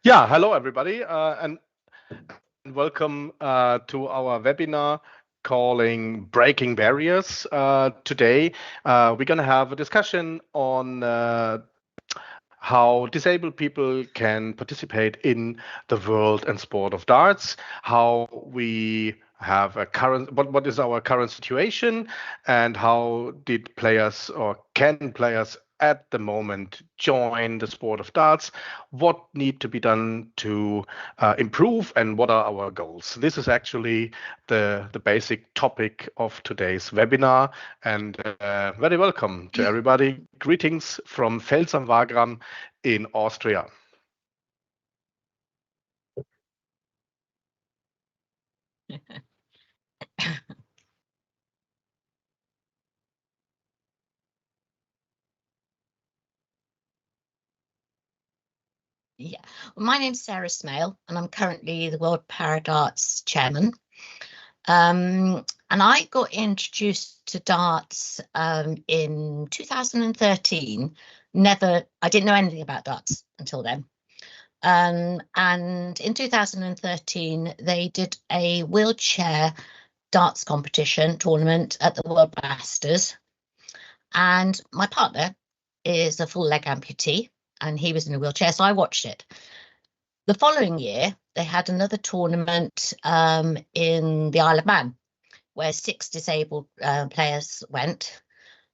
Yeah, hello everybody, and welcome to our webinar calling Breaking Barriers. Today, we're going to have a discussion on how disabled people can participate in the world and sport of darts, how we have a current, what is our current situation, and how did players or can players at the moment join the sport of darts, what need to be done to improve, and what are our goals. This is actually the basic topic of today's webinar, and very welcome to everybody. Greetings from Fels am Wagram in Austria. Yeah, well, my name's Sarah Smale, and I'm currently the WorldPara chairman. And I got introduced to darts in 2013. I didn't know anything about darts until then. And in 2013, they did a wheelchair darts competition tournament at the World Masters. And my partner is a full leg amputee, and he was in a wheelchair, so I watched it. The following year, they had another tournament in the Isle of Man, where 6 disabled players went.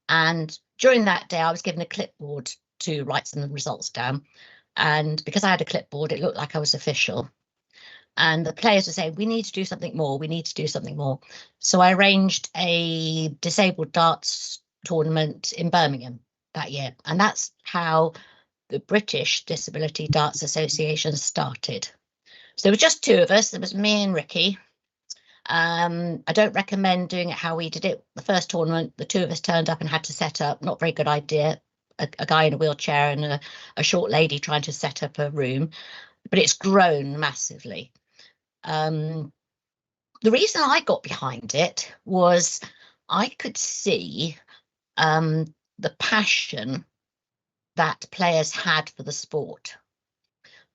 And during that day, I was given a clipboard to write some results down. And because I had a clipboard, it looked like I was official. And the players were saying, we need to do something more. We need to do something more. So I arranged a disabled darts tournament in Birmingham that year. And that's how the British Disability Darts Association started. So there were just 2 of us. There was me and Ricky. I don't recommend doing it how we did it. The first tournament, the 2 of us turned up and had to set up. Not very good idea. A guy in a wheelchair and a short lady trying to set up a room. But it's grown massively. The reason I got behind it was I could see the passion that players had for the sport.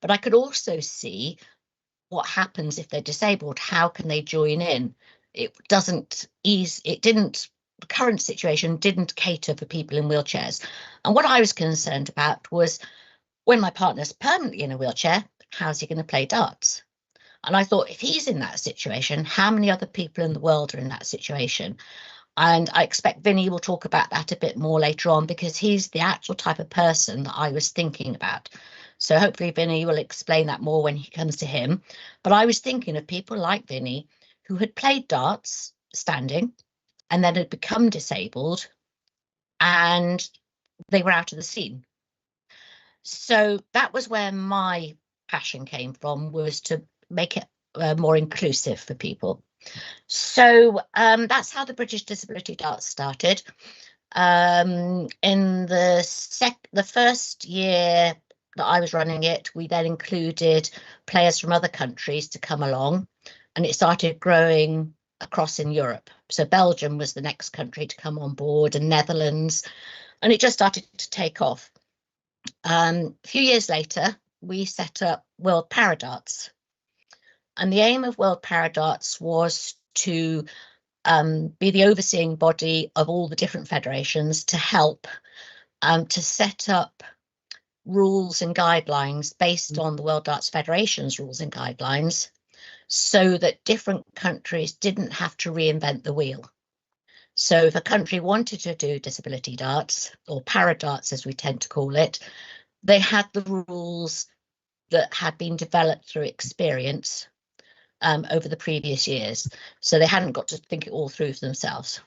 But I could also see what happens if they're disabled. How can they join in? The current situation didn't cater for people in wheelchairs. And what I was concerned about was when my partner's permanently in a wheelchair, how's he going to play darts? And I thought, if he's in that situation, how many other people in the world are in that situation? And I expect Vinnie will talk about that a bit more later on, because he's the actual type of person that I was thinking about. So hopefully Vinnie will explain that more when he comes to him. But I was thinking of people like Vinnie who had played darts standing and then had become disabled and they were out of the scene. So that was where my passion came from, was to make it more inclusive for people. So that's how the British Disability Darts started. In the first year that I was running it, we then included players from other countries to come along, and it started growing across in Europe. So Belgium was the next country to come on board, and Netherlands, and it just started to take off. A few years later, we set up WorldPara, and the aim of WorldPara was to be the overseeing body of all the different federations to help to set up rules and guidelines based on the World Darts Federation's rules and guidelines, so that different countries didn't have to reinvent the wheel. So if a country wanted to do disability darts, or ParaDarts as we tend to call it, they had the rules that had been developed through experience over the previous years. So they hadn't got to think it all through for themselves.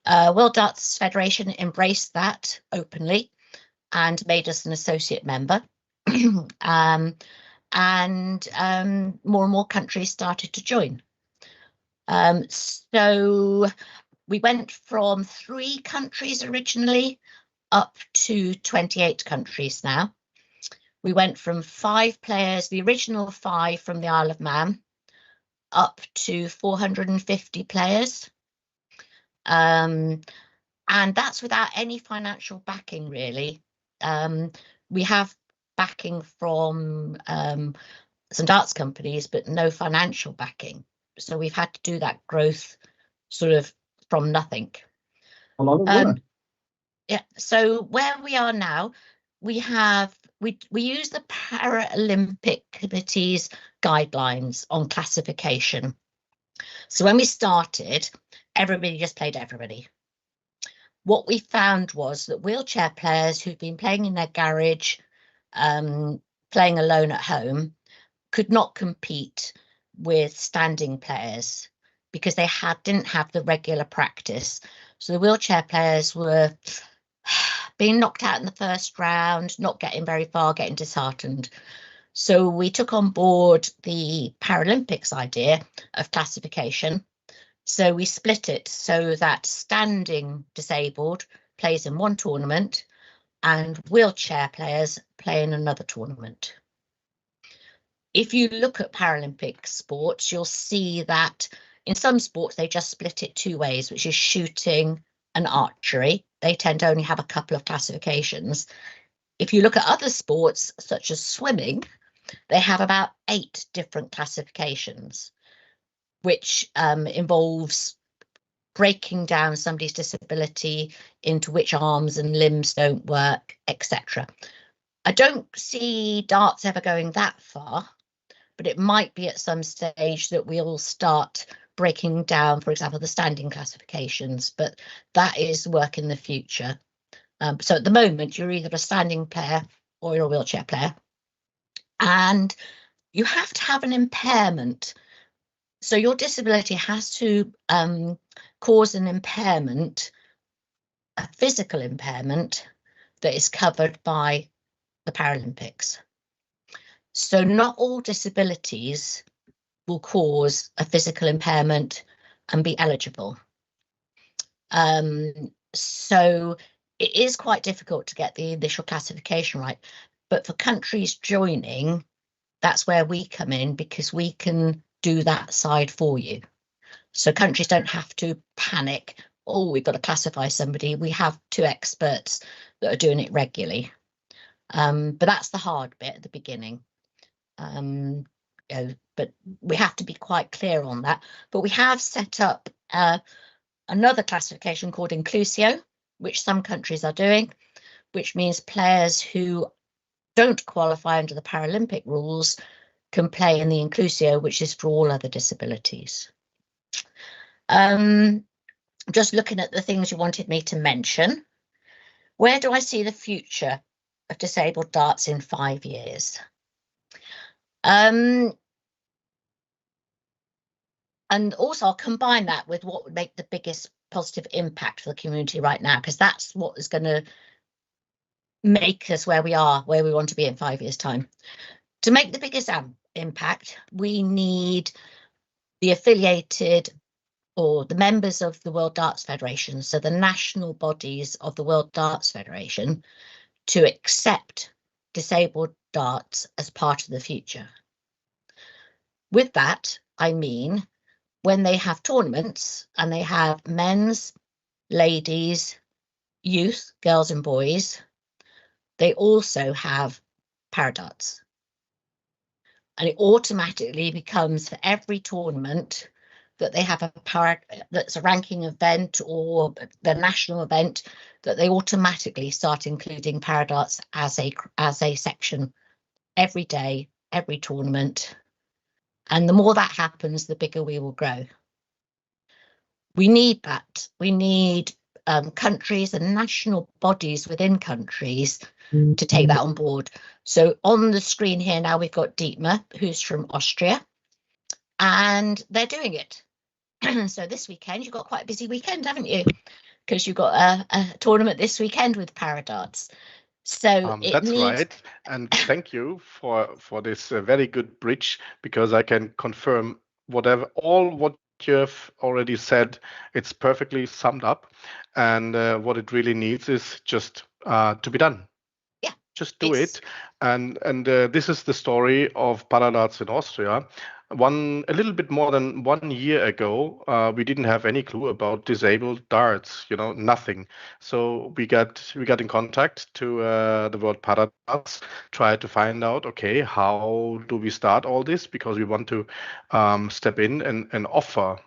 World Darts Federation embraced that openly and made us an associate member. And more and more countries started to join. So we went from 3 countries originally up to 28 countries now. We went from 5 players, the original 5 from the Isle of Man, up to 450 players. And that's without any financial backing, really. We have backing from some darts companies, but no financial backing. So we've had to do that growth sort of from nothing. A lot of work. Yeah. So where we are now, we use the Paralympic Committee's guidelines on classification. So when we started, everybody just played everybody. What we found was that wheelchair players who'd been playing in their garage, playing alone at home, could not compete with standing players because they didn't have the regular practice. So the wheelchair players were being knocked out in the first round, not getting very far, getting disheartened. So we took on board the Paralympics idea of classification. So we split it so that standing disabled plays in one tournament and wheelchair players play in another tournament. If you look at Paralympic sports, you'll see that in some sports they just split it 2 ways, which is shooting and archery. They tend to only have a couple of classifications. If you look at other sports, such as swimming, they have about 8 different classifications, which involves breaking down somebody's disability into which arms and limbs don't work, etc. I don't see darts ever going that far, but it might be at some stage that we'll start breaking down, for example, the standing classifications, but that is work in the future. So at the moment, you're either a standing player or you're a wheelchair player, and you have to have an impairment. So your disability has to cause an impairment, a physical impairment that is covered by the Paralympics. So not all disabilities will cause a physical impairment and be eligible. So it is quite difficult to get the initial classification right. But for countries joining, that's where we come in, because we can do that side for you. So countries don't have to panic, oh, we've got to classify somebody. We have 2 experts that are doing it regularly. But that's the hard bit at the beginning. But we have to be quite clear on that. But we have set up another classification called Inclusio, which some countries are doing, which means players who don't qualify under the Paralympic rules can play in the Inclusio, which is for all other disabilities. Just looking at the things you wanted me to mention, where do I see the future of disabled darts in 5 years? And also I'll combine that with what would make the biggest positive impact for the community right now, because that's what is going to make us where we are, where we want to be in 5 years' time. To make the biggest impact, we need the affiliated or the members of the World Darts Federation, so the national bodies of the World Darts Federation, to accept disabled darts as part of the future. With that, I mean, when they have tournaments and they have men's, ladies, youth, girls and boys, they also have ParaDarts. And it automatically becomes, for every tournament, that they have that's a ranking event or the national event, that they automatically start including ParaDarts as a section every day, every tournament. And the more that happens, the bigger we will grow. We need that. We need countries and national bodies within countries to take that on board. So on the screen here now, we've got Dietmar, who's from Austria, and they're doing it. So this weekend, you've got quite a busy weekend, haven't you? Because you've got a tournament this weekend with ParaDarts. So it That's needs. right. And thank you for this very good bridge, because I can confirm what you have already said. It's perfectly summed up. And what it really needs is just to be done. Yeah, just do it. And this is the story of ParaDarts in Austria. A little bit more than 1 year ago, we didn't have any clue about disabled darts, nothing. So we got in contact to the World ParaDarts, tried to find out, okay, how do we start all this? Because we want to step in and offer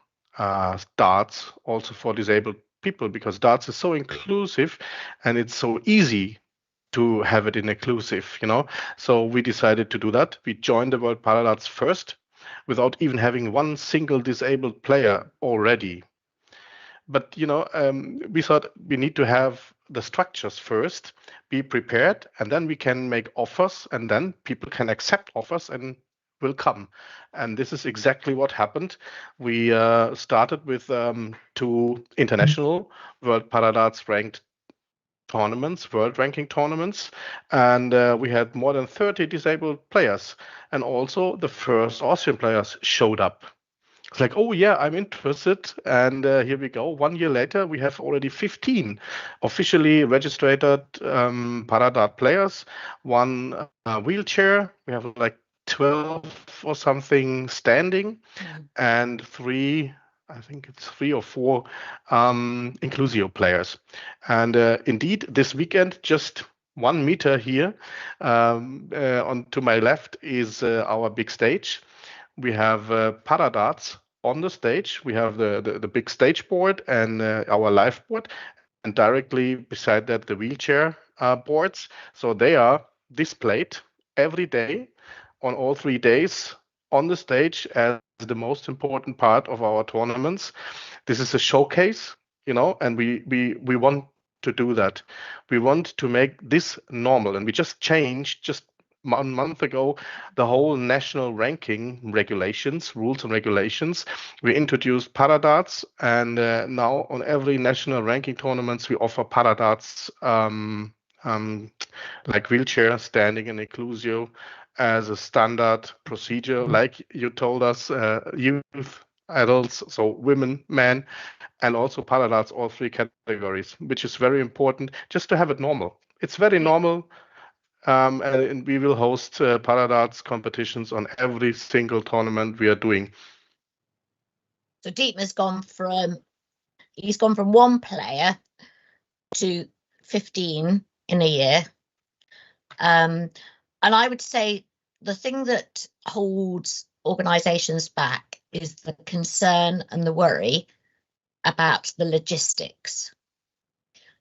darts also for disabled people, because darts is so inclusive and it's so easy to have it in inclusive, So we decided to do that. We joined the World ParaDarts first without even having one single disabled player already. But, we thought we need to have the structures first, be prepared, and then we can make offers, and then people can accept offers and will come. And this is exactly what happened. We started with 2 international World ParaDarts ranked tournaments, world ranking tournaments, and we had more than 30 disabled players, and also the first Austrian players showed up. It's like, oh yeah, I'm interested, and here we go. 1 year later, we have already 15 officially registered ParaDart players, 1 wheelchair. We have like 12 or something standing, and 3, I think it's 3 or 4 inclusio players. And indeed, this weekend, just 1 meter here on to my left is our big stage. We have ParaDarts on the stage. We have the big stage board and our live board, and directly beside that, the wheelchair boards. So they are displayed every day on all 3 days on the stage as the most important part of our tournaments. This is a showcase, and we want to do that. We want to make this normal, and we just changed just 1 month ago the whole national ranking regulations, rules and regulations. We introduced ParaDarts, and now on every national ranking tournaments we offer ParaDarts, like wheelchair, standing, and inclusio as a standard procedure, like you told us, youth, adults, so women, men, and also ParaDarts, all 3 categories, which is very important just to have it normal. It's very normal, and we will host ParaDarts competitions on every single tournament we are doing. So Dietmar's gone from 1 player to 15 in a year. And I would say the thing that holds organisations back is the concern and the worry about the logistics.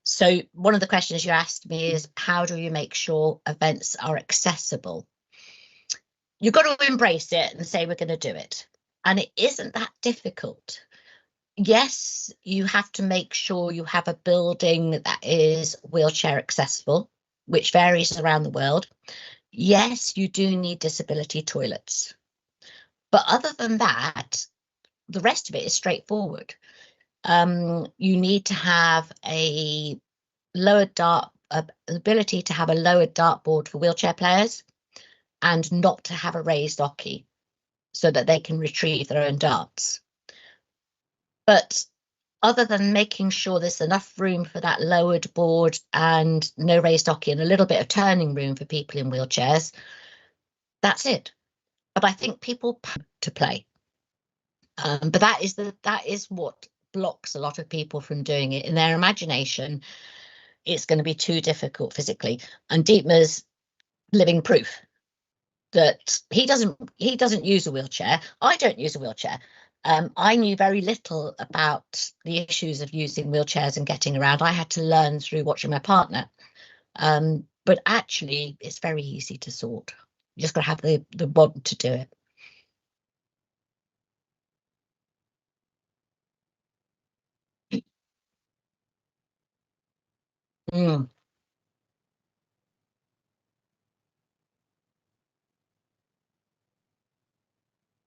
So one of the questions you asked me is, how do you make sure events are accessible? You've got to embrace it and say, we're going to do it. And it isn't that difficult. Yes, you have to make sure you have a building that is wheelchair accessible, which varies around the world. Yes, you do need disability toilets. But other than that, the rest of it is straightforward. You need to have a ability to have a lowered dartboard for wheelchair players, and not to have a raised occupy so that they can retrieve their own darts. But other than making sure there's enough room for that lowered board and no raised occupy and a little bit of turning room for people in wheelchairs, that's it. But I think people to play. But that is what blocks a lot of people from doing it. In their imagination, it's going to be too difficult physically. And Dietmar's living proof that he doesn't use a wheelchair. I don't use a wheelchair. I knew very little about the issues of using wheelchairs and getting around. I had to learn through watching my partner. But actually, it's very easy to sort. You just got to have the want to do it.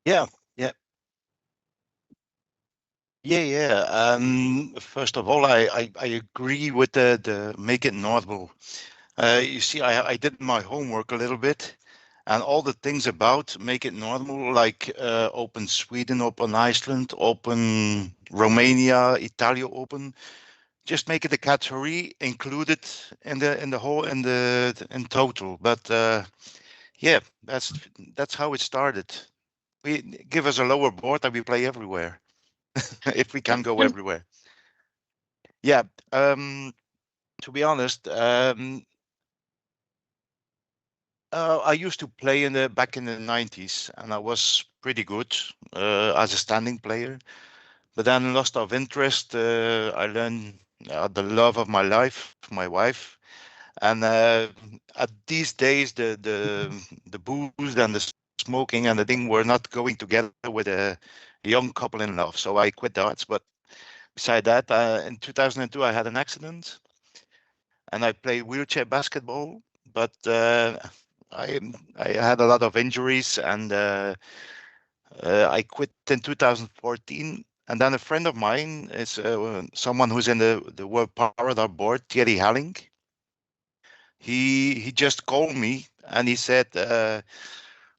Yeah, yeah. First of all, I agree with the make it normal. You see, I did my homework a little bit, and all the things about make it normal, like Open Sweden, Open Iceland, Open Romania, Italia Open. Just make it a category included in the whole in total. But yeah, that's how it started. We give us a lower board and we play everywhere if we can go everywhere. Yeah. To be honest, I used to play back in the 90s, and I was pretty good as a standing player. But then lost of interest. I learned the love of my life, my wife, and at these days, the booze and the smoking and the thing were not going together with a young couple in love. So I quit darts. But beside that, in 2002, I had an accident, and I played wheelchair basketball. But I I had a lot of injuries, and I quit in 2014. And then a friend of mine is someone who's in the WorldPara board, Thierry Halling. He just called me and he said,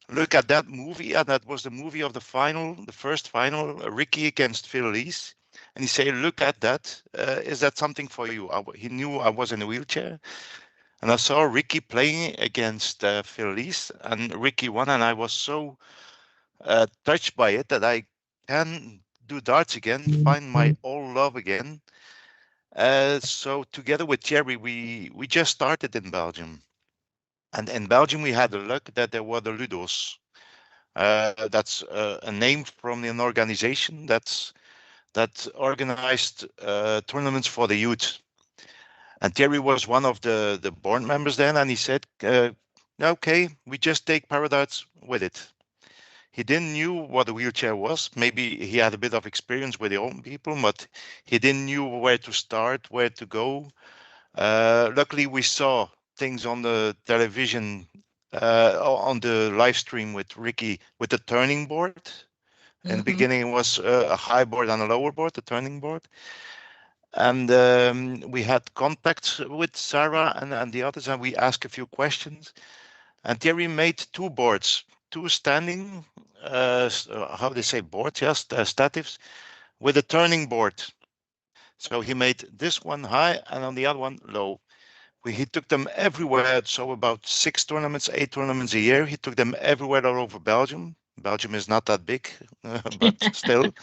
"Look at that movie," and that was the movie of the final, the first final, Ricky against Phil Lees. And he said, "Look at that. Is that something for you?" He knew I was in a wheelchair. And I saw Ricky playing against Phil Lees, and Ricky won, and I was so touched by it that I can do darts again, find my old love again. So together with Thierry, we just started in Belgium, and in Belgium we had the luck that there were the Ludos. That's a name from an organization that organized tournaments for the youth. And Thierry was one of the board members then, and he said, "Okay, we just take ParaDarts with it." He didn't knew what a wheelchair was. Maybe he had a bit of experience with the old people, but he didn't knew where to start, where to go. Luckily, we saw things on the television, on the live stream with Ricky with the turning board. In the beginning, it was a high board and a lower board, the turning board. And we had contacts with Sarah and the others, and we asked a few questions. And Thierry made two boards, two standing, how they say boards, yes, statives, with a turning board. So he made this one high and on the other one low. He took them everywhere. So about 6 tournaments, 8 tournaments a year. He took them everywhere all over Belgium. Belgium is not that big, but still.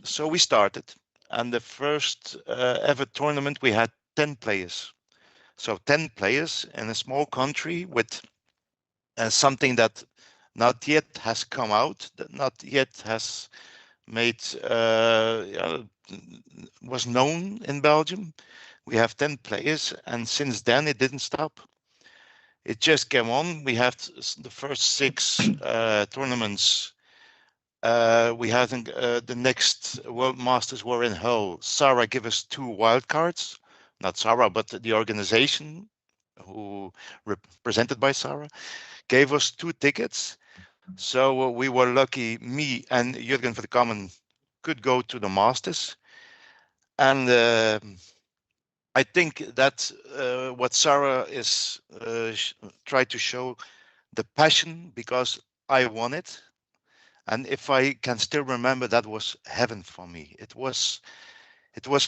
So we started. And the first ever tournament, we had 10 players. So 10 players in a small country with something that not yet has come out, that not yet has made was known in Belgium. We have 10 players, and since then it didn't stop. It just came on. We had the first 6 tournaments. We had the next World Masters were in Hull. Sarah gave us 2 wild cards, not Sarah, but the organization who represented by Sarah gave us 2 tickets. So we were lucky, me and Jürgen for the Common could go to the Masters. And I think that what Sarah is tried to show, the passion, because I won it. And if I can still remember, that was heaven for me. It was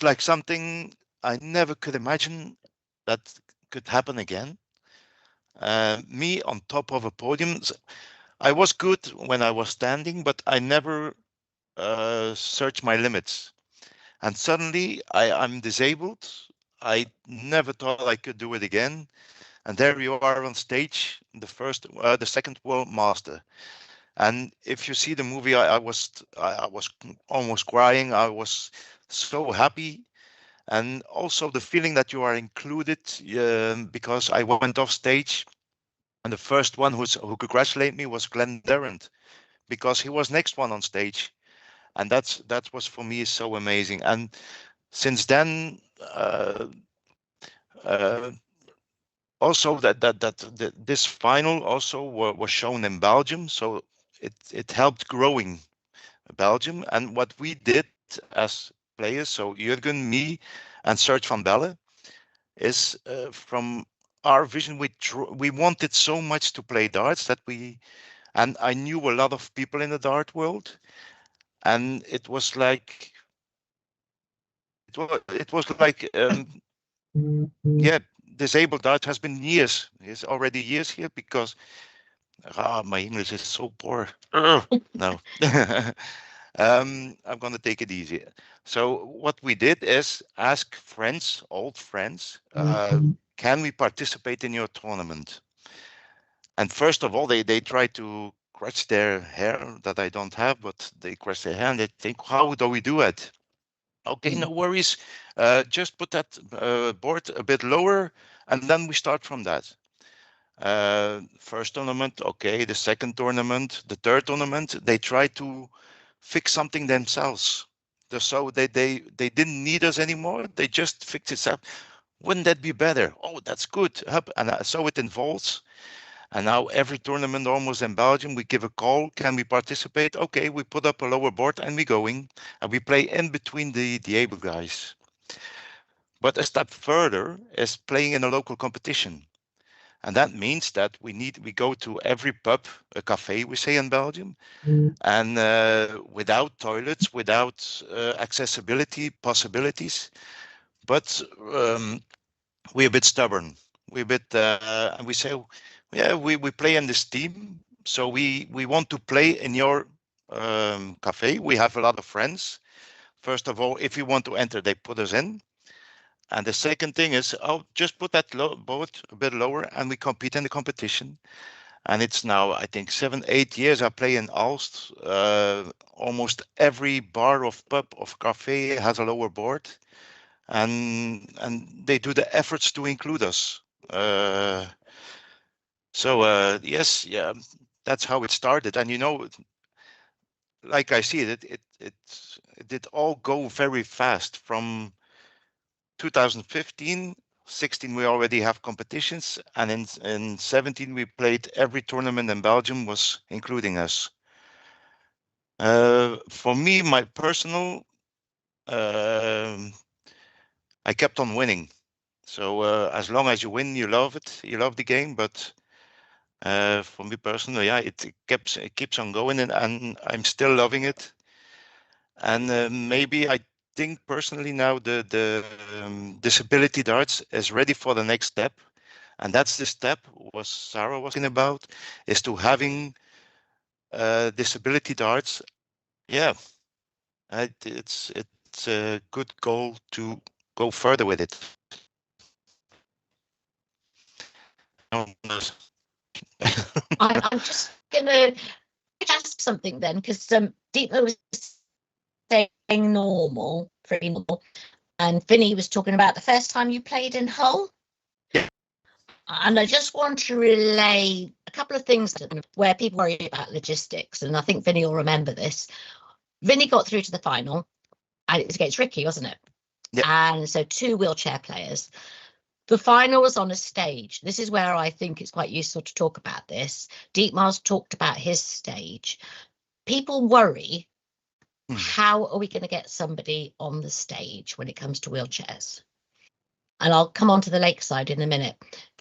like something I never could imagine that could happen again. Me on top of a podium. I was good when I was standing, but I never searched my limits. And suddenly I'm disabled. I never thought I could do it again. And there you are on stage, the second world master. And if you see the movie, I was almost crying. I was so happy. And also the feeling that you are included, because I went off stage, and the first one who congratulated me was Glenn Durrant, because he was next one on stage, and that was for me so amazing. And since then, also that this final also was shown in Belgium, so it helped growing Belgium. And what we did as players, so Jürgen, me, and Serge van Belle, is from our vision, we wanted so much to play darts that and I knew a lot of people in the dart world, and it was like yeah, disabled dart has been years. It's already years here because my English is so poor. No. I'm gonna take it easy. So what we did is ask friends, old friends, can we participate in your tournament? And first of all, they try to scratch their hair that I don't have, but they scratch their hair and they think, how do we do it? Okay, no worries. Just put that board a bit lower, and then we start from that. First tournament, okay. The second tournament, the third tournament, they try to fix something themselves. So they didn't need us anymore. They just fixed it up. Wouldn't that be better? Oh, that's good. And so it involves. And now every tournament almost in Belgium, we give a call. Can we participate? Okay, we put up a lower board and we're going. And we play in between the able guys. But a step further is playing in a local competition. And that means that we go to every pub, a cafe, we say in Belgium, and without toilets, without accessibility possibilities. But we're a bit stubborn. We're a bit, and we say, yeah, we play in this team. So we want to play in your cafe. We have a lot of friends. First of all, if you want to enter, they put us in. And the second thing is, oh, just put that board a bit lower and we compete in the competition. And it's now, I think, 7-8 years I play in Aalst. Almost every bar of pub of cafe has a lower board. And they do the efforts to include us. Yes, yeah, that's how it started. And, you know, like I see it, it did all go very fast from 2015, 16 we already have competitions, and in 17 we played every tournament in Belgium was including us. For me, my personal, I kept on winning. So as long as you win, you love it, you love the game. But for me personally, yeah, it keeps on going, and I'm still loving it. And maybe I think personally now the disability darts is ready for the next step, and that's the step what Sarah was talking about, is to having disability darts. Yeah, it's a good goal to go further with it. I'm just gonna ask something then, because Dietmar was saying normal, pretty normal, and Vinnie was talking about the first time you played in Hull. Yeah. And I just want to relay a couple of things where people worry about logistics, and I think Vinnie will remember this. Vinnie got through to the final, and it was against Ricky, wasn't it? Yeah. And so 2 wheelchair players. The final was on a stage. This is where I think it's quite useful to talk about this. Dietmar's talked about his stage. People worry, how are we going to get somebody on the stage when it comes to wheelchairs? And I'll come on to the lakeside in a minute.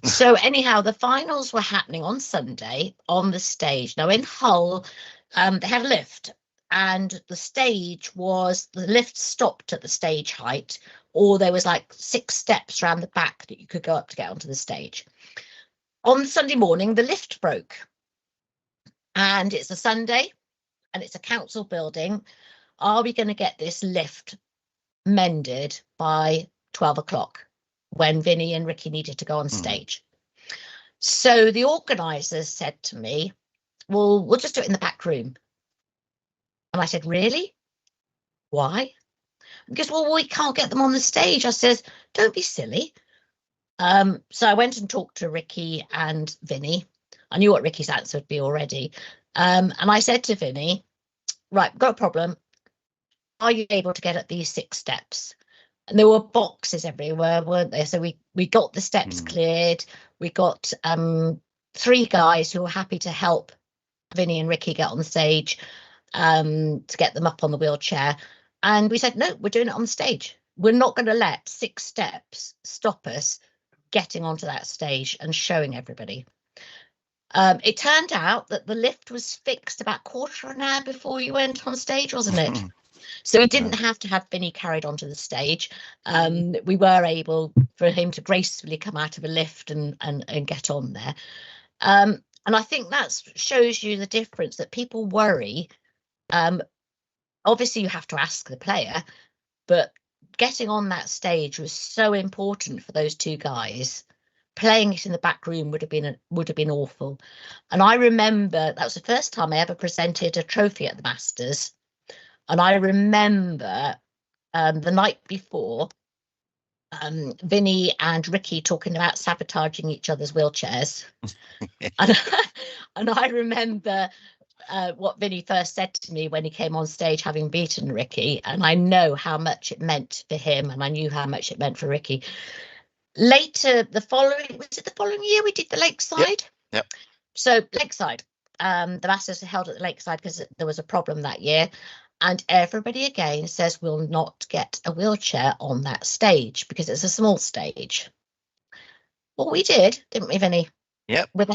So anyhow, the finals were happening on Sunday on the stage. Now in Hull, they had a lift, and the lift stopped at the stage height, or there was like 6 steps around the back that you could go up to get onto the stage. On Sunday morning, the lift broke, and it's a Sunday, and it's a council building. Are we going to get this lift mended by 12 o'clock when Vinnie and Ricky needed to go on stage? So the organisers said to me, well, we'll just do it in the back room. And I said, really? Why? Because, well, we can't get them on the stage. I says, don't be silly. So I went and talked to Ricky and Vinnie. I knew what Ricky's answer would be already. And I said to Vinnie, right, got a problem. Are you able to get up these 6 steps? And there were boxes everywhere, weren't there? So we got the steps cleared. We got 3 guys who were happy to help Vinnie and Ricky get on the stage to get them up on the wheelchair. And we said, no, we're doing it on the stage. We're not going to let 6 steps stop us getting onto that stage and showing everybody. It turned out that the lift was fixed about quarter of an hour before you went on stage, wasn't it? So we didn't have to have Vinnie carried onto the stage. We were able for him to gracefully come out of a lift and get on there. And I think that shows you the difference, that people worry. Obviously, you have to ask the player, but getting on that stage was so important for those 2 guys. Playing it in the back room would have been awful. And I remember that was the first time I ever presented a trophy at the Masters. And I remember the night before, Vinnie and Ricky talking about sabotaging each other's wheelchairs. and I remember what Vinnie first said to me when he came on stage, having beaten Ricky, and I know how much it meant for him, and I knew how much it meant for Ricky. Later, the following year we did the Lakeside? Yep. So Lakeside, the Masters were held at the Lakeside because there was a problem that year, and everybody again says we'll not get a wheelchair on that stage because it's a small stage. Well, we did, didn't we, Vinnie? Yep, with the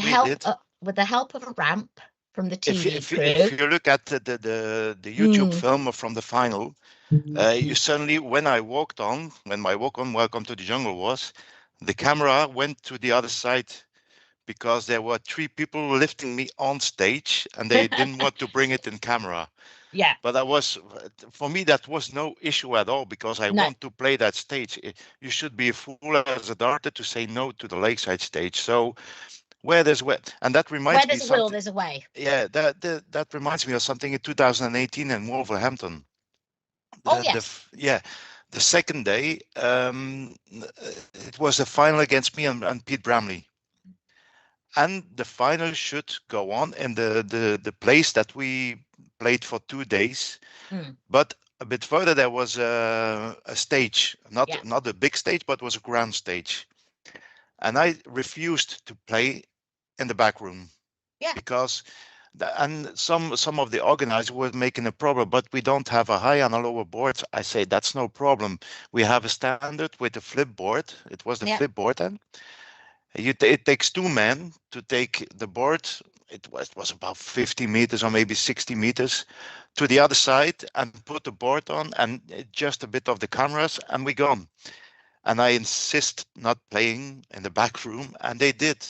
help of a ramp from the TV crew. If you look at the YouTube film from the final, you suddenly, when my walk-on Welcome to the Jungle was, the camera went to the other side because there were 3 people lifting me on stage and they didn't want to bring it in camera. Yeah. But for me, that was no issue at all because I want to play that stage. You should be a fool as a darter to say no to the Lakeside stage. So where there's and that reminds me where there's a will, there's a way. Yeah, that reminds me of something in 2018 in Wolverhampton. The second day, it was a final against me and Pete Bramley. And the final should go on in the place that we played for 2 days. But a bit further, there was a stage, not a big stage, but was a grand stage. And I refused to play in the back room because some of the organizers were making a problem, but we don't have a high and a lower board. I say that's no problem. We have a standard with a flip board. It was the flip board then. It takes 2 men to take the board. It was about 50 meters or maybe 60 meters to the other side and put the board on and just a bit of the cameras and we gone. And I insist not playing in the back room, and they did.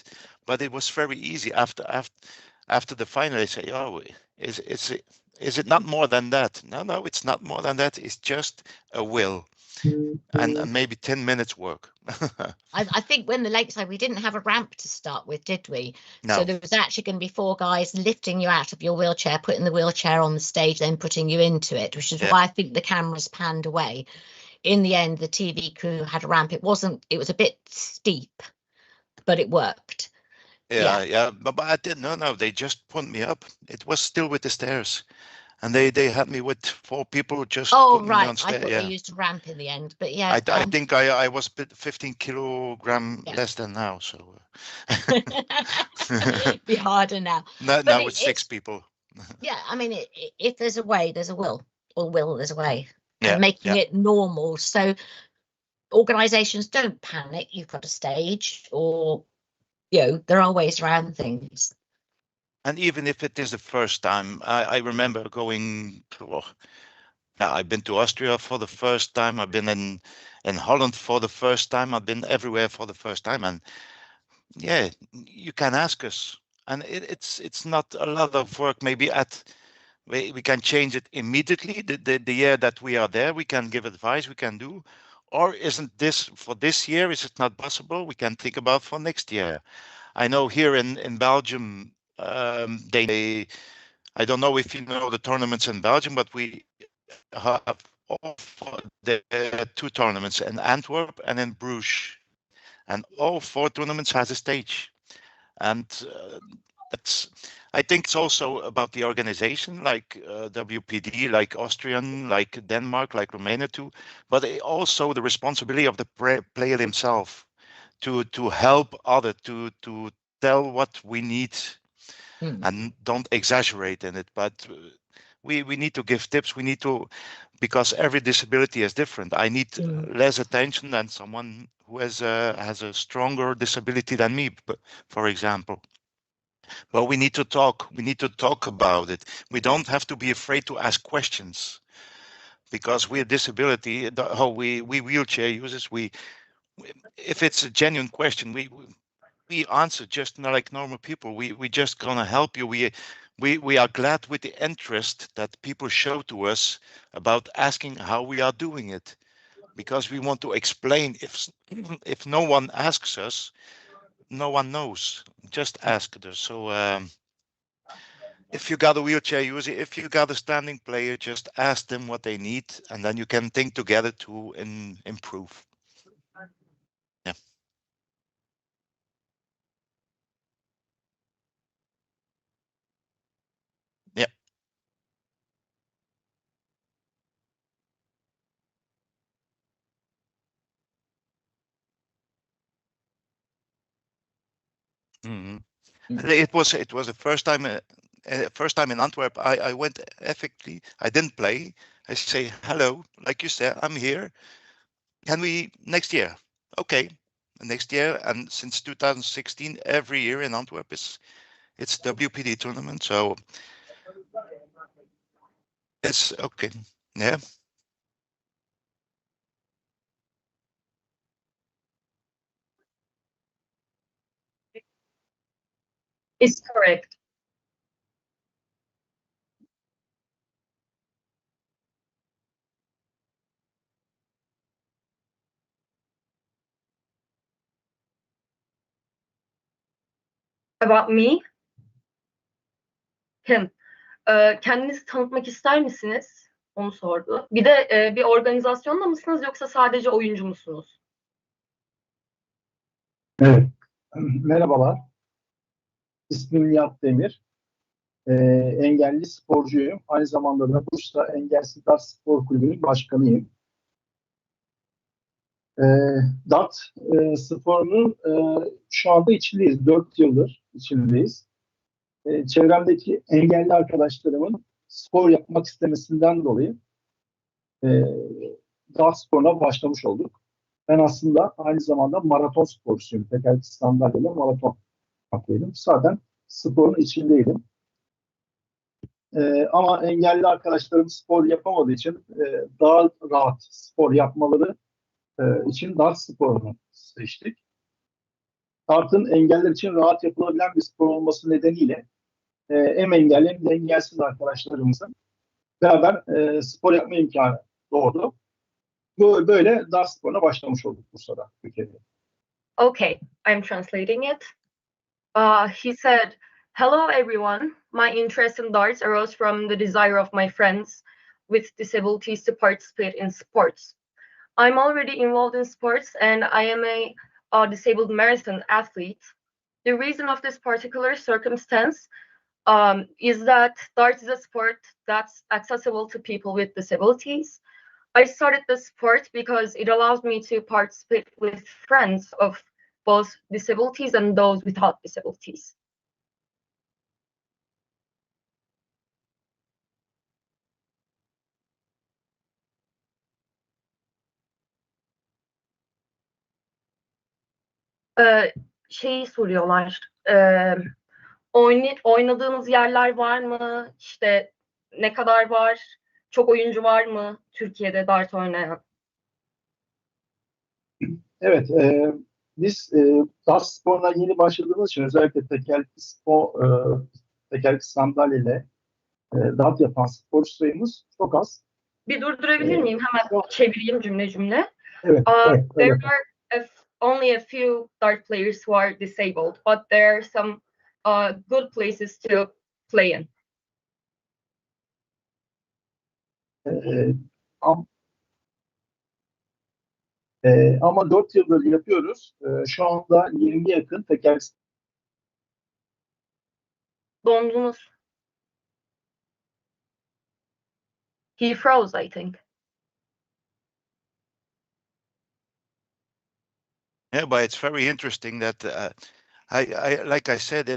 But it was very easy after the final. They say, "Oh, is it not more than that?" No, it's not more than that. It's just a will, and maybe 10 minutes work. I think when the Lakeside, we didn't have a ramp to start with, did we? No. So there was actually going to be 4 guys lifting you out of your wheelchair, putting the wheelchair on the stage, then putting you into it, which is why I think the cameras panned away. In the end, the TV crew had a ramp. It was a bit steep, but it worked. Yeah. But I didn't. No. They just put me up. It was still with the stairs, and they had me with 4 people just. Oh right, I thought they used a ramp in the end, but yeah. I think I was 15 kilogram less than now, so. It'd be harder now. Now it's 6 people. Yeah, I mean, if there's a way, there's a will, or will, there's a way. Yeah, making it normal, so organizations don't panic. You've got a stage, or there are ways around things. And even if it is the first time, I remember going to, I've been to Austria for the first time. I've been in Holland for the first time. I've been everywhere for the first time, and you can ask us, and it's not a lot of work. Maybe we can change it immediately. The year that we are there, we can give advice, we can do. Or isn't this for this year? Is it not possible? We can think about for next year. I know here in Belgium, I don't know if you know the tournaments in Belgium, but we have the 2 tournaments in Antwerp and in Bruges. And all 4 tournaments has a stage. And I think it's also about the organization, like WPD, like Austrian, like Denmark, like Romania too, but also the responsibility of the player himself to help others, to tell what we need. and don't exaggerate in it. But we need to give tips. We need to, because every disability is different. I need less attention than someone who has a stronger disability than me, for example. But we need to talk. We need to talk about it. We don't have to be afraid to ask questions, because we're disability. How we wheelchair users, if it's a genuine question, we answer just like normal people. We just gonna help you. We are glad with the interest that people show to us about asking how we are doing it, because we want to explain. If no one asks us, no one knows. Just ask us. So if you got a wheelchair user, if you got a standing player, just ask them what they need, and then you can think together to improve. Yeah. Yeah. It was the first time. First time in Antwerp, I went ethically. I didn't play. I say hello, like you said, I'm here. Can we next year? Okay, next year. And since 2016, every year in Antwerp it's WPD tournament. So it's okay. Yeah. It's correct. About me? Him. Kendinizi tanıtmak ister misiniz? Onu sordu. Bir de bir organizasyonda mısınız yoksa sadece oyuncu musunuz? Evet. Merhabalar. İsmim Nihat Demir. Engelli sporcuyum. Aynı zamanda da Bursa Engelsizler Spor Kulübü'nün başkanıyım. Dart sporunun şu anda içindeyiz. 4 yıldır içindeyiz. Çevremdeki engelli arkadaşlarımın spor yapmak istemesinden dolayı dart sporuna başlamış olduk. Ben aslında aynı zamanda maraton sporcusuyum. Tekerlekli sandalyeyle maraton yapıyordum. Zaten sporun içindeydim. Ama engelli arkadaşlarım spor yapamadığı için daha rahat spor yapmaları için dart sporunu seçtik. Dart'ın engeller için rahat yapılabilen bir spor olması nedeniyle hem engelli hem de engelsiz arkadaşlarımızın beraber spor yapma imkanı doğdu. Böyle dart sporuna başlamış olduk Bursa'da, Türkiye'de. Okay, I'm translating it. He said, "Hello everyone. My interest in darts arose from the desire of my friends with disabilities to participate in sports. I'm already involved in sports and I am a disabled marathon athlete. The reason of this particular circumstance is that darts is a sport that's accessible to people with disabilities. I started the sport because it allows me to participate with friends of both disabilities and those without disabilities." Şeyi soruyorlar. Oynadığınız yerler var mı? İşte ne kadar var? Çok oyuncu var mı Türkiye'de dart oynayan? Evet, biz dart sporuna yeni başladığımız için özellikle tekerlekli sandalyeyle dart yapan sporcu sayımız çok az. Bir durdurabilir miyim? Hemen çevireyim cümle. Evet, evet. There are only a few dart players who are disabled, but there are some good places to play in. Ama 4 yıldır yapıyoruz. Şu anda 20'ye yakın tekerlekli. Dondunuz. He froze, I think. Yeah, but it's very interesting that I like I said,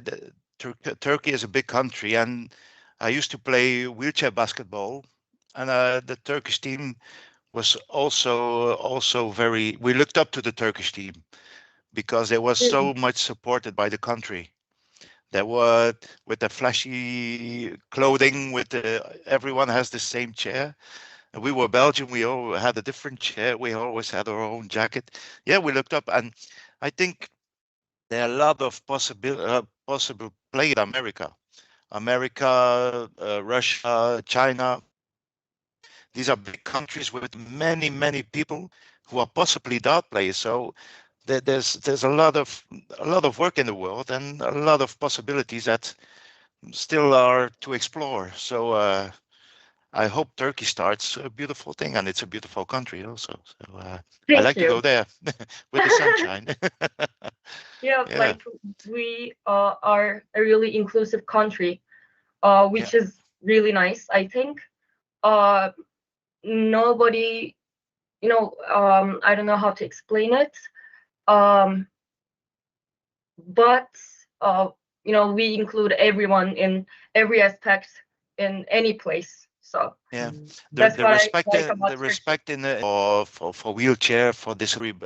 Turkey is a big country, and I used to play wheelchair basketball, and the Turkish team was also very. We looked up to the Turkish team because they were so much supported by the country. They were with the flashy clothing, with everyone has the same chair. And we were Belgium. We all had a different chair. We always had our own jacket. Yeah, we looked up, and I think there are a lot of possible play in America, Russia, China. These are big countries with many people who are possibly dart players. So there's a lot of work in the world and a lot of possibilities that still are to explore. So I hope Turkey starts a beautiful thing, and it's a beautiful country also. So I like to go there with the sunshine. Yeah, Yeah. like we are a really inclusive country, which is really nice, I think. Nobody, I don't know how to explain it, but we include everyone in every aspect in any place. So yeah, that's the what respect, I like about the respect in for wheelchair, for disability,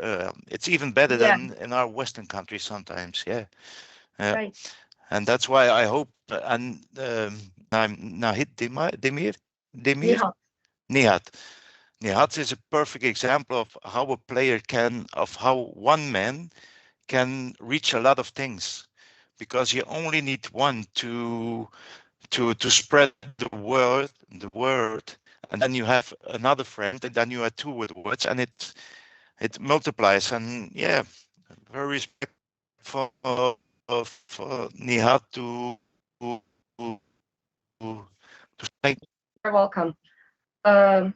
it's even better than in our Western countries sometimes. Yeah, right. And that's why I hope. And I'm Nahid Demir, Nihat. Nihat is a perfect example of how a player of how one man can reach a lot of things, because you only need one to spread the word, and then you have another friend, and then you have two with words, and it multiplies. And yeah, very respect for Nihat to say. You're welcome. 1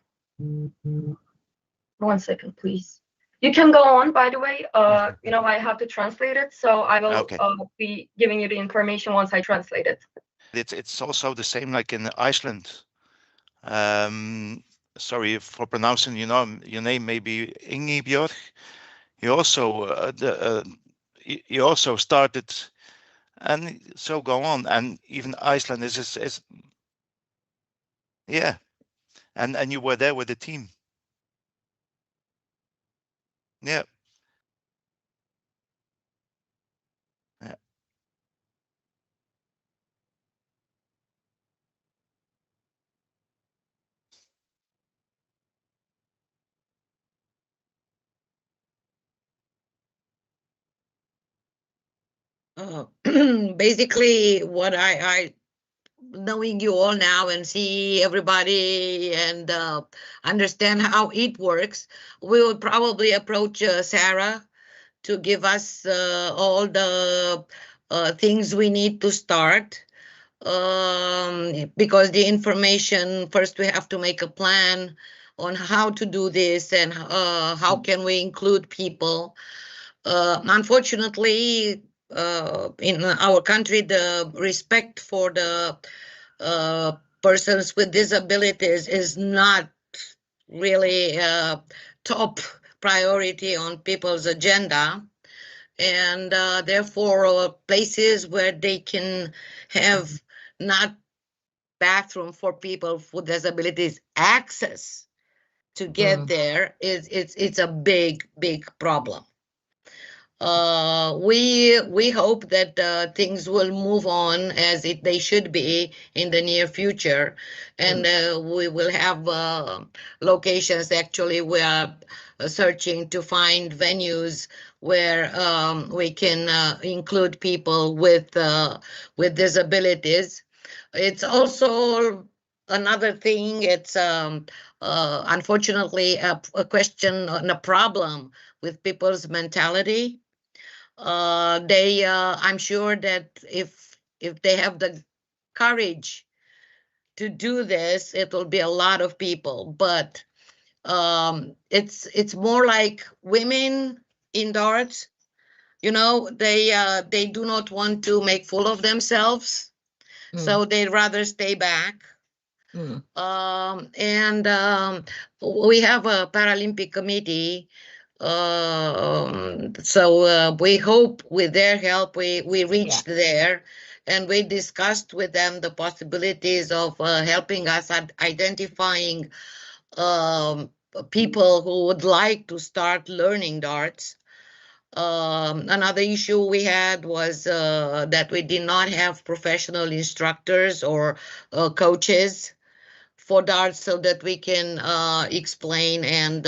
second, please. You can go on, by the way. I have to translate it, so I will be giving you the information once I translate it. It's also the same like in Iceland. Sorry for pronouncing, your name maybe Ingebjörg. You also started, and so go on. And even Iceland is yeah, and you were there with the team. Yeah. Yeah. Basically, what I knowing you all now and see everybody and understand how it works, we will probably approach Sarah to give us all the things we need to start. Because the information, first we have to make a plan on how to do this and how can we include people. Unfortunately, in our country, the respect for the persons with disabilities is not really top priority on people's agenda. And therefore, places where they can have not bathroom for people with disabilities access to get there it's a big problem. We hope that things will move on as they should be in the near future, and we will have locations. Actually, we are searching to find venues where we can include people with disabilities. It's also another thing. It's unfortunately a question and a problem with people's mentality. I'm sure that if they have the courage to do this, it will be a lot of people. But it's more like women in darts. They do not want to make fool of themselves, so they'd rather stay back. And we have a Paralympic committee. So we hope with their help we reached there, and we discussed with them the possibilities of helping us at identifying people who would like to start learning darts. Another issue we had was that we did not have professional instructors or coaches for darts, so that we can explain and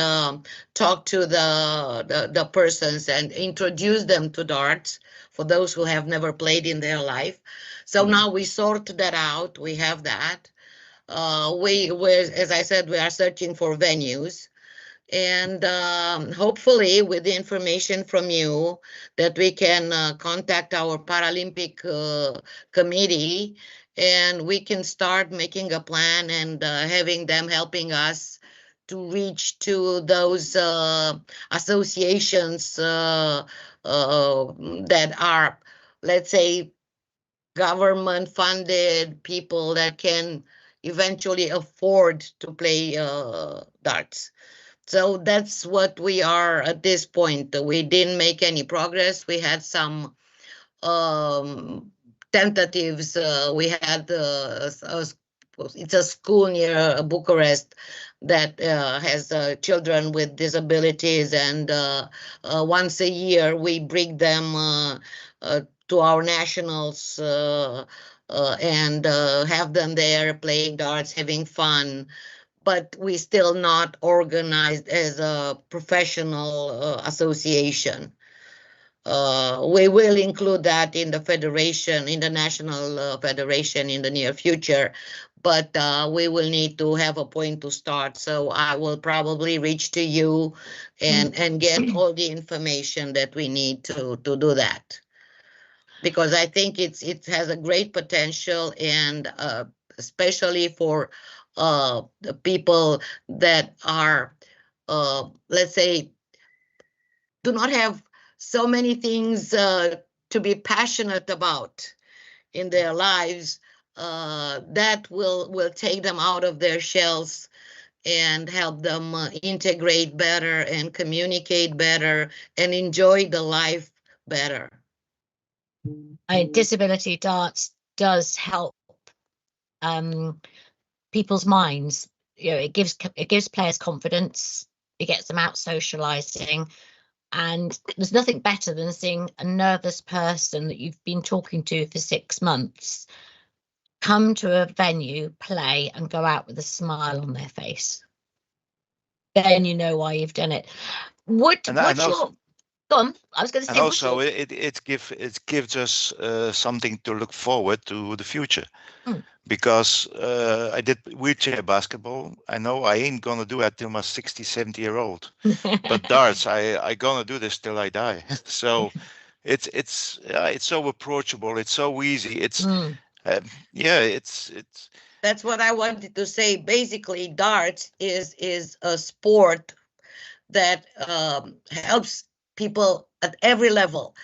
talk to the persons and introduce them to darts for those who have never played in their life. So now we sort that out. We have that. As I said, we are searching for venues, and hopefully with the information from you that we can contact our Paralympic committee, and we can start making a plan and having them helping us to reach to those associations that are, let's say, government funded, people that can eventually afford to play darts. So that's what we are at this point. We didn't make any progress. We had some tentatives. We had it's a school near Bucharest that has children with disabilities, and once a year we bring them to our nationals and have them there playing darts, having fun. But we still not organized as a professional association. We will include that in the federation, in the national federation in the near future, but we will need to have a point to start. So I will probably reach to you and get all the information that we need to do that. Because I think it has a great potential, and especially for the people that are, let's say, do not have so many things to be passionate about in their lives, that will take them out of their shells and help them integrate better and communicate better and enjoy the life better. Disability darts does help people's minds. You know, it gives players confidence. It gets them out socializing, and there's nothing better than seeing a nervous person that you've been talking to for 6 months come to a venue, play, and go out with a smile on their face. Then you know why you've done it. Go on. I was going to say. And also, it gives us something to look forward to the future. Because I did wheelchair basketball. I know I ain't gonna do that till my 60, 70-year-old. But darts, I gonna do this till I die. So it's so approachable. It's so easy. It's it's. That's what I wanted to say. Basically, darts is a sport that helps people at every level,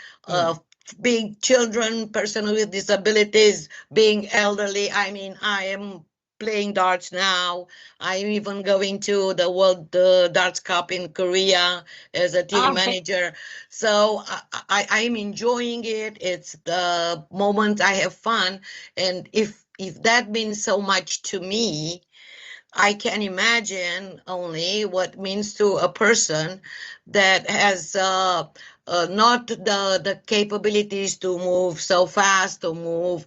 being children, person with disabilities, being elderly. I mean, I am playing darts now. I'm even going to the World Darts Cup in Korea as a team manager. So I'm enjoying it. It's the moment I have fun. And if that means so much to me, I can imagine only what means to a person that has not the capabilities to move so fast, to move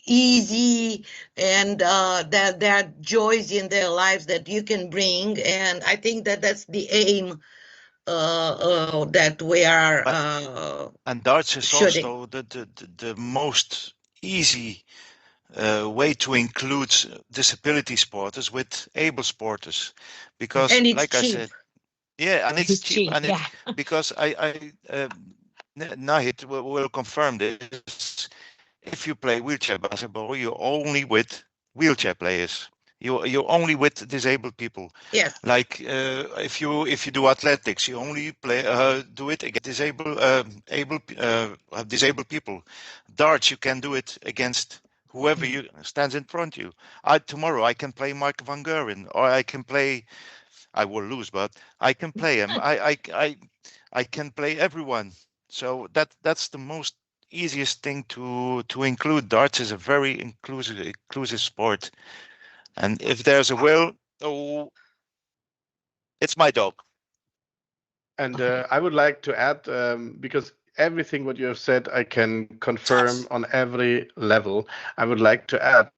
easy, and that there are joys in their lives that you can bring. And I think that that's the aim that we are and darts is shooting. also the most easy way to include disability sporters with able sporters, because like cheap. I said, and it's cheap, and because Nihat will confirm this. If you play wheelchair basketball, you're only with wheelchair players. You're only with disabled people. Yes. Like if you do athletics, you only do it against disabled people. Darts, you can do it against whoever stands in front of you. Tomorrow I can play Mike Van Geuren, or I can play. I will lose, but I can play him. I can play everyone. So that's the most easiest thing to include. Darts is a very inclusive sport, and if there's a will, oh, it's my dog. And I would like to add, because everything what you have said, I can confirm on every level. I would like to add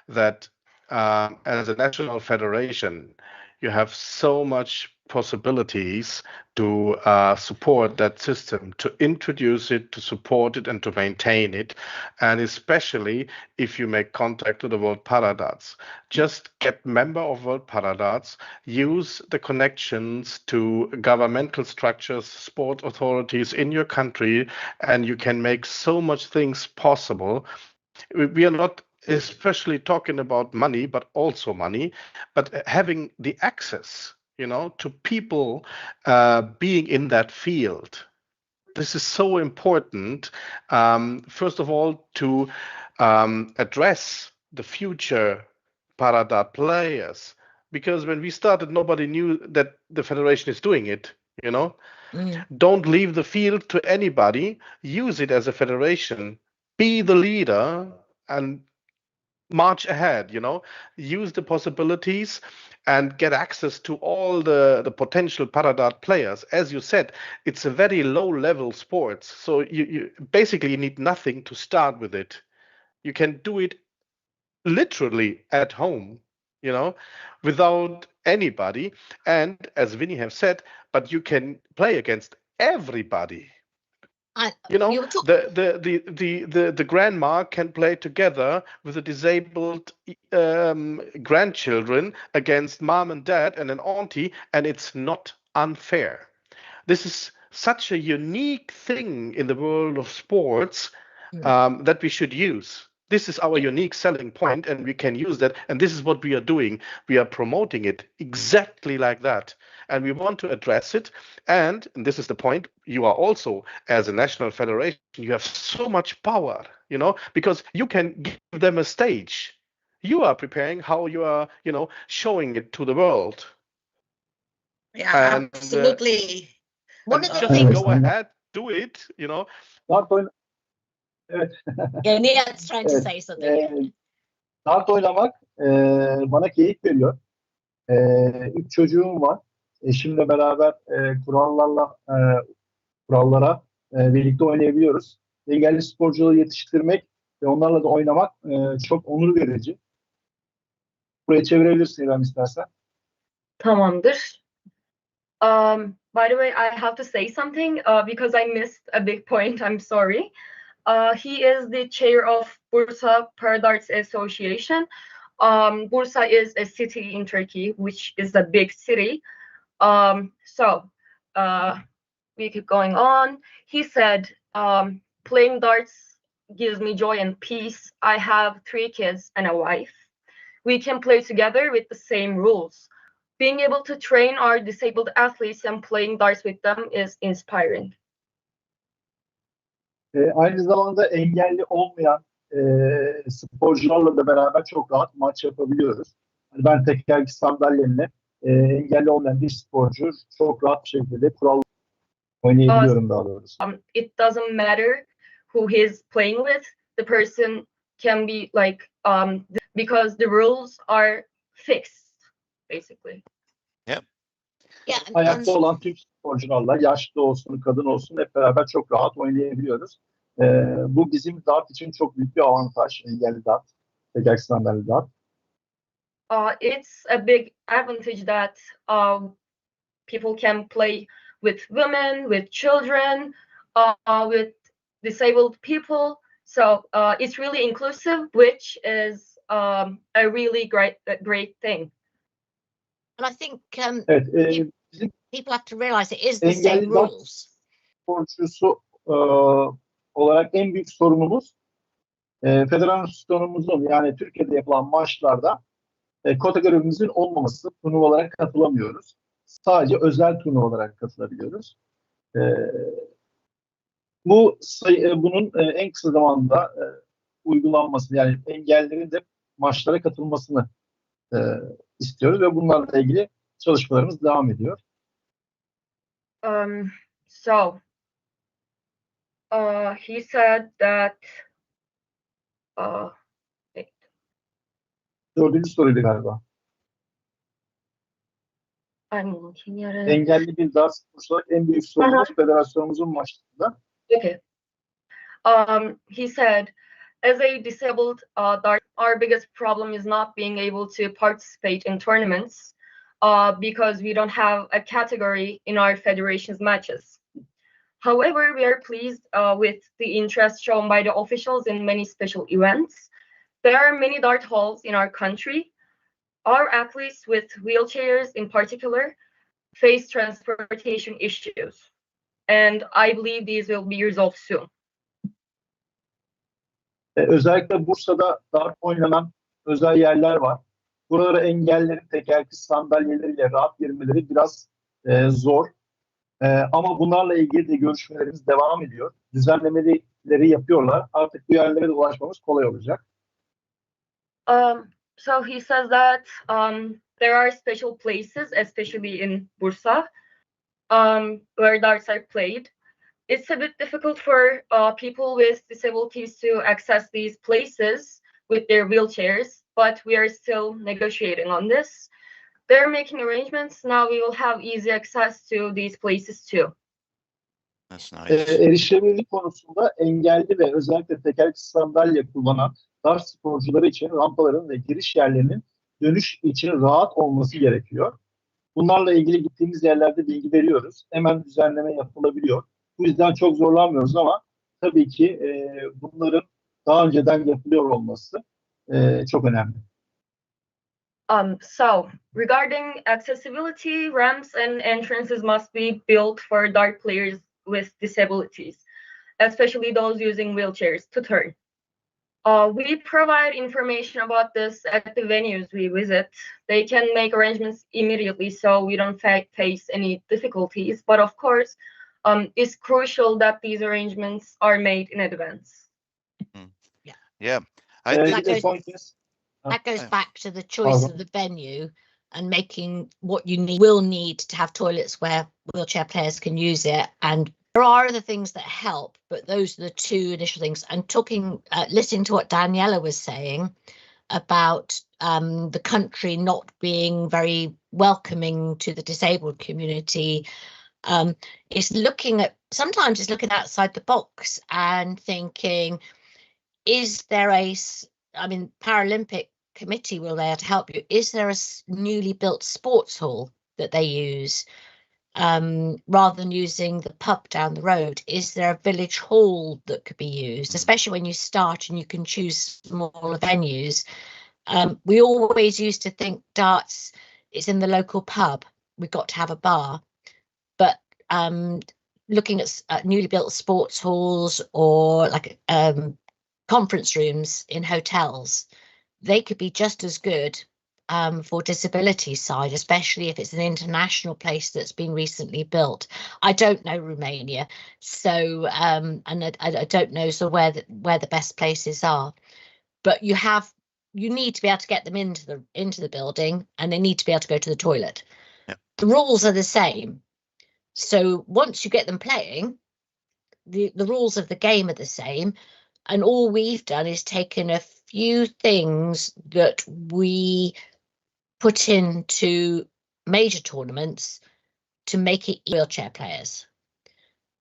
that as a national federation, you have so much possibilities to support that system, to introduce it, to support it, and to maintain it. And especially if you make contact to the World ParaDarts, just get member of World ParaDarts, use the connections to governmental structures, sport authorities in your country, and you can make so much things possible. We are not especially talking about money, but also money, but having the access, to people being in that field. This is so important. First of all, to address the future ParaDart players, because when we started, nobody knew that the federation is doing it. Don't leave the field to anybody. Use it as a federation. Be the leader and march ahead. Use the possibilities and get access to all the potential ParaDart players. As you said, it's a very low level sport, so you basically need nothing to start with it. You can do it literally at home, without anybody. And as Vinnie have said, but you can play against everybody. The grandma can play together with the disabled grandchildren against mom and dad and an auntie, and it's not unfair. This is such a unique thing in the world of sports that we should use. This is our unique selling point, and we can use that. And this is what we are doing. We are promoting it exactly like that. And we want to address it. And this is the point. You are also, as a national federation, you have so much power, because you can give them a stage. You are preparing how you are, showing it to the world. Yeah, absolutely. Just go ahead, do it, Evet. Yeah, Nihat's trying to Evet. say something. Dart oynamak bana keyif veriyor. 3 çocuğum var. Eşimle beraber kurallara birlikte oynayabiliyoruz. Engelli sporcuları yetiştirmek ve onlarla da oynamak çok onur verici. Buraya çevirebilirsin İrem istersen. Tamamdır. By the way, I have to say something because I missed a big point. I'm sorry. He is the chair of Bursa ParaDarts Association. Bursa is a city in Turkey, which is a big city. So we keep going on. He said, playing darts gives me joy and peace. I have 3 kids and a wife. We can play together with the same rules. Being able to train our disabled athletes and playing darts with them is inspiring. Aynı zamanda engelli olmayan sporcularla da beraber çok rahat maç yapabiliyoruz. Ben tekerlekli sandalyemle engelli olmayan bir sporcu çok rahat bir şekilde kural oynayabiliyorum daha doğrusu. It doesn't matter who he's playing with. The person can be like because the rules are fixed, basically. Yep. Yeah. Ayakta olan tüm sporcularla, yaşlı olsun, kadın olsun hep beraber çok rahat oynayabiliyoruz. Bu bizim dart için çok büyük bir avantaj. Engelli dart, tekerlekli sandalye dart. It's a big advantage that people can play with women, with children, with disabled people. So it's really inclusive, which is a really great thing. And I think Evet, people have to realize it is the same rules. Sporcusu olarak en büyük sorunumuz federasyonumuzun, yani Türkiye'de yapılan maçlarda kota görevimizin olmaması. Turnuvalara katılamıyoruz. Sadece özel turnuva olarak katılabiliyoruz. Bunun en kısa zamanda uygulanmasını, yani engellilerin de maçlara katılmasını istiyoruz ve bunlarla ilgili çalışmalarımız devam ediyor. So He said that wait, Dördüncü soruydu galiba. I'm looking at it. Engelli bir dart sporcusu olarak en büyük sorunumuz federasyonumuzun maçlarında. Okay. He said, as a disabled dart, our biggest problem is not being able to participate in tournaments because we don't have a category in our federation's matches. However, we are pleased with the interest shown by the officials in many special events. There are many dart halls in our country. Our athletes with wheelchairs in particular face transportation issues, and I believe these will be resolved soon. Özellikle Bursa'da dart oynanan özel yerler var. Buralara engellilerin tekerlekli sandalyeleriyle rahat girmeleri biraz zor. Ama bunlarla ilgili de görüşmelerimiz devam ediyor. Düzenlemeleri yapıyorlar. Artık bu yerlere de ulaşmamız kolay olacak. So he says that there are special places, especially in Bursa, where darts are played. It's a bit difficult for people with disabilities to access these places with their wheelchairs, but we are still negotiating on this. They're making arrangements. Now we will have easy access to these places too. That's nice. Erişilebilirlik konusunda engelli ve özellikle tekerlekli sandalye kullanan dart sporcuları için rampaların ve giriş yerlerinin dönüş için rahat olması gerekiyor. Bunlarla ilgili gittiğimiz yerlerde bilgi veriyoruz. Hemen düzenleme yapılabiliyor. Bu yüzden çok zorlanmıyoruz ama tabii ki bunların daha önceden yapılıyor olması çok önemli. So regarding accessibility, ramps and entrances must be built for dart players with disabilities, especially those using wheelchairs to turn. We provide information about this at the venues we visit. They can make arrangements immediately so we don't face any difficulties. But of course, it's crucial that these arrangements are made in advance. Yeah. That goes back to the choice of the venue and making what you will need to have toilets where wheelchair players can use it. And there are other things that help, but those are the two initial things. And listening to what Daniela was saying about the country not being very welcoming to the disabled community, sometimes it's looking outside the box and thinking, is there Paralympic committee will there to help you? Is there a newly built sports hall that they use rather than using the pub down the road? Is there a village hall that could be used, especially when you start and you can choose smaller venues? We always used to think darts is in the local pub. We've got to have a bar, but looking at newly built sports halls or like conference rooms in hotels, they could be just as good for disability side, especially if it's an international place that's been recently built. I don't know Romania, so and I don't know where the best places are, but you need to be able to get them into the building, and they need to be able to go to the toilet. Yeah. The rules are the same, so once you get them playing, the rules of the game are the same. And all we've done is taken a few things that we put into major tournaments to make it wheelchair players.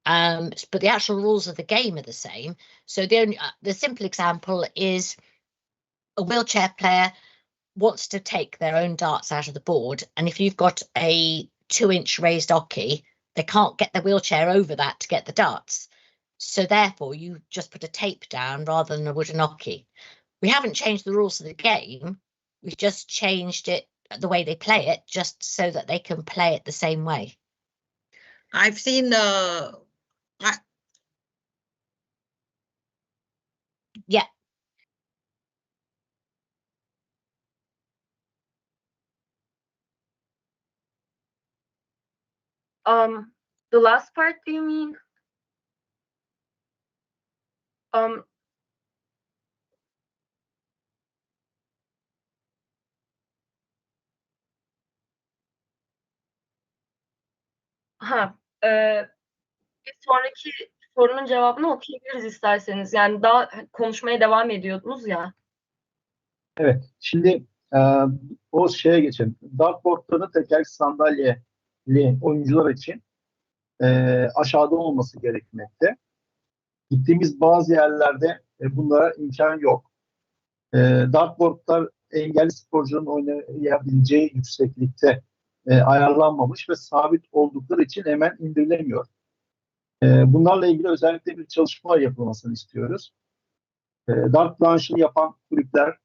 But the actual rules of the game are the same. So the simple example is a wheelchair player wants to take their own darts out of the board. And if you've got a 2-inch raised ocky, they can't get the wheelchair over that to get the darts. So therefore, you just put a tape down rather than a wooden ocky. We haven't changed the rules of the game. We've just changed it, the way they play it, just so that they can play it the same way. I've seen Yeah. The last part, do you mean? Bir sonraki sorunun cevabını okuyabiliriz isterseniz. Yani daha konuşmaya devam ediyordunuz ya. Evet. Şimdi o şeye geçelim. Dartboard'da da tekerlekli sandalyeli oyuncular için aşağıda olması gerekmekte. Gittiğimiz bazı yerlerde bunlara imkan yok. Dartboardlar engelli sporcuların oynayabileceği yükseklikte ayarlanmamış ve sabit oldukları için hemen indirilemiyor. Bunlarla ilgili özellikle bir çalışma yapılmasını istiyoruz. Dart branşını yapan kulüpler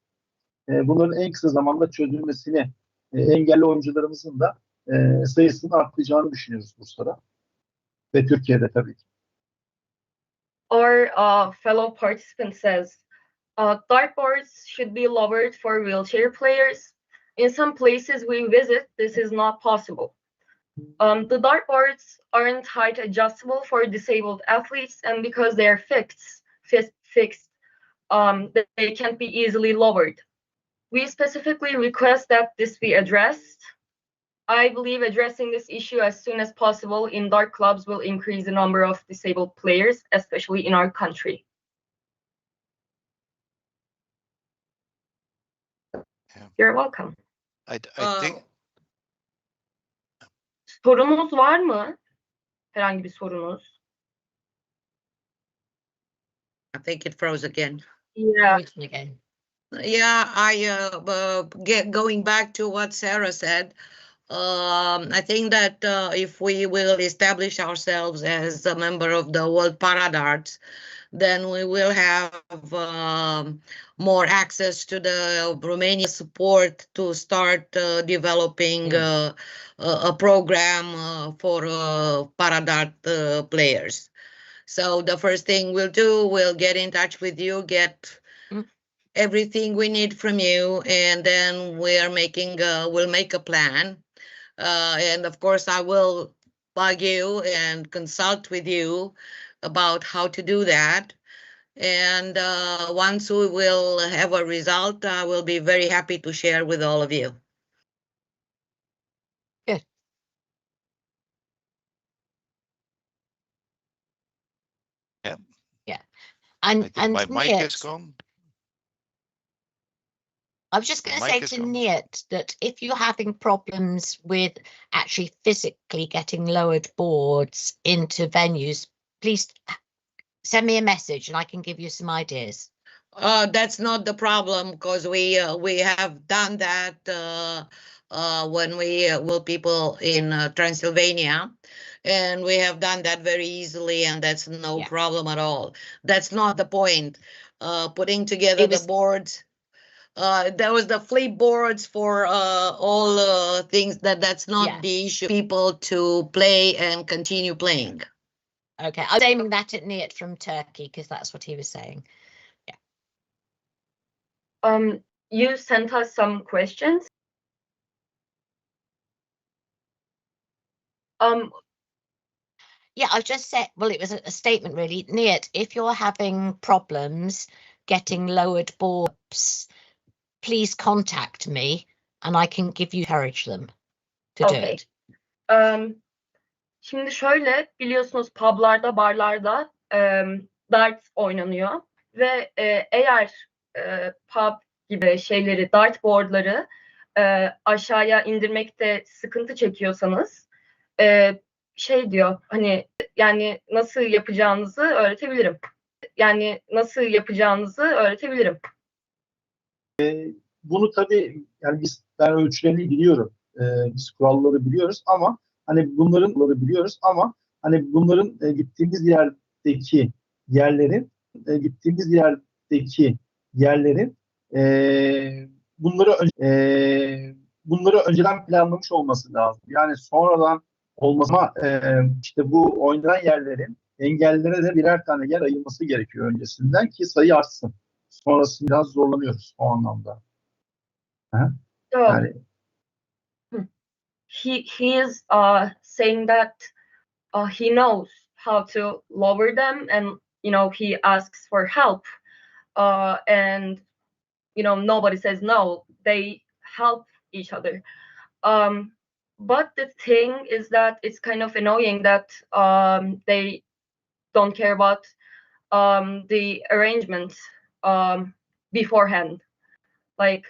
bunların en kısa zamanda çözülmesini, engelli oyuncularımızın da sayısının artacağını düşünüyoruz Bursa'da ve Türkiye'de tabii ki. Our fellow participant says, dartboards should be lowered for wheelchair players. In some places we visit, this is not possible. The dartboards aren't height adjustable for disabled athletes, and because they are fixed, they can't be easily lowered. We specifically request that this be addressed. I believe addressing this issue as soon as possible in dart clubs will increase the number of disabled players, especially in our country. Yeah. You're welcome. I think Sorunuz var mı? Herhangi bir sorunuz? I think it froze again. Yeah. Again. Yeah, going back to what Sarah said, I think that if we will establish ourselves as a member of the World ParaDarts, then we will have more access to the Romania support to start developing a program for ParaDart players. So the first thing we'll do, we'll get in touch with you, get everything we need from you, and then we'll make a plan. And of course, I will bug you and consult with you about how to do that. And once we will have a result, I will be very happy to share with all of you. Good. Yeah. Yeah. I think And my mic is Nihat, gone. I was just going to My say mic is to gone. Nihat that if you're having problems with actually physically getting lowered boards into venues, please send me a message and I can give you some ideas. That's not the problem, because we have done that when we will people in Transylvania, and we have done that very easily, and that's no Yeah. problem at all. That's not the point. Putting together the boards. There was the flip boards for all things. That's not the issue. People to play and continue playing. Okay, I was aiming that at Nihat from Turkey because that's what he was saying. Yeah. You sent us some questions. Yeah, I just said, well, it was a statement really. Nihat, if you're having problems getting lowered boards, please contact me and I can give you encourage them to do it. Şimdi şöyle, biliyorsunuz publarda, barlarda darts oynanıyor ve eğer pub gibi şeyleri, dartboardları aşağıya indirmekte sıkıntı çekiyorsanız şey diyor, hani yani nasıl yapacağınızı öğretebilirim. Bunu tabii yani ben ölçülerini biliyorum. Biz kuralları biliyoruz ama hani bunların gittiğimiz yerlerin bunları önceden planlamış olması lazım. Yani sonradan olmaz ama işte bu oynanan yerlerin engellilere de birer tane yer ayırması gerekiyor öncesinden ki sayı artsın. Sonrasında biraz zorlanıyoruz o anlamda. So, Yani he is saying that he knows how to lower them, and he asks for help, and nobody says no. They help each other. But the thing is that it's kind of annoying that don't care about the arrangements beforehand. Like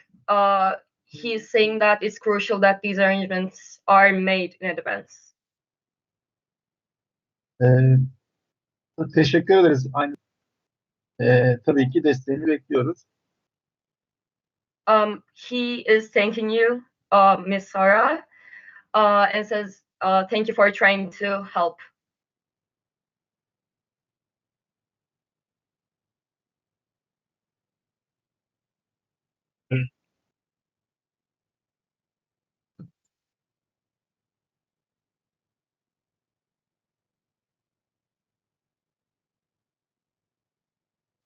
he's saying that it's crucial that these arrangements are made in advance. Teşekkür ederiz. Tabii ki desteğini bekliyoruz. He is thanking you, Miss Sarah, and says thank you for trying to help.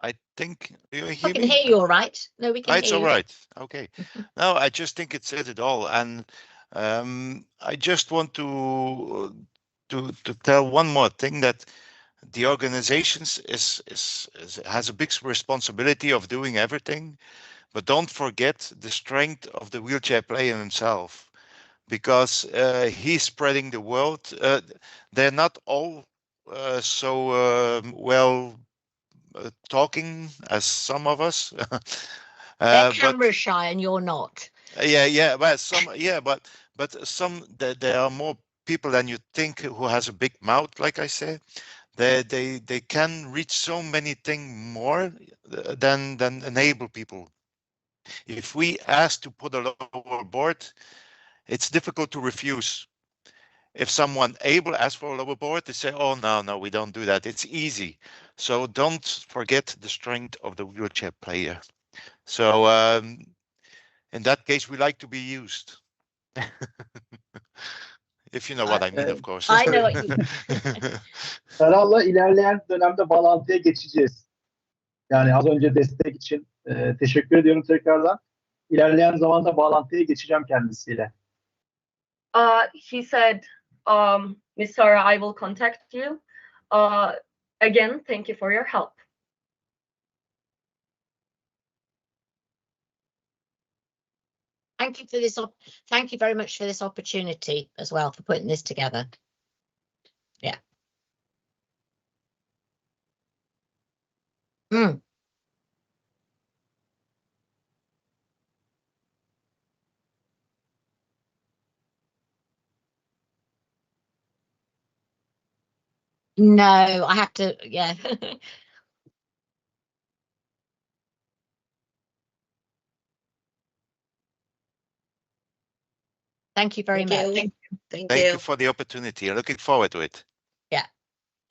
I think, do you I hear can me? hear you all right. No, we can It's hear all you. right. Okay. No, I just think it said it all. And I just want to tell one more thing, that the organizations has a big responsibility of doing everything, but don't forget the strength of the wheelchair player himself, because he's spreading the word. They're not all so well talking as some of us. They're But camera shy and you're not. yeah, but some there are more people than you think who has a big mouth, like I said. They can reach so many things more than enable people. If we ask to put a lower board, it's difficult to refuse. If someone able asks for a lower board, they say, "Oh no, we don't do that." It's easy. So don't forget the strength of the wheelchair player. So in that case, we like to be used. If you know what I mean, of course. I know what you Sarah'la ilerleyen dönemde bağlantıya geçeceğiz. Yani az önce destek için teşekkür ediyorum tekrardan. İlerleyen zamanda bağlantıya geçeceğim kendisiyle. He said, Miss Sarah, I will contact you. Again, thank you for your help. Thank you for this. Thank you very much for this opportunity as well, for putting this together. Yeah. Mm. No, I have to. Yeah. Thank you very much. Thank Thank you. you for the opportunity. Looking forward to it. Yeah.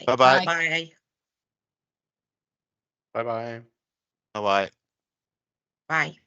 Bye-bye. Bye. Bye bye. Bye-bye. Bye.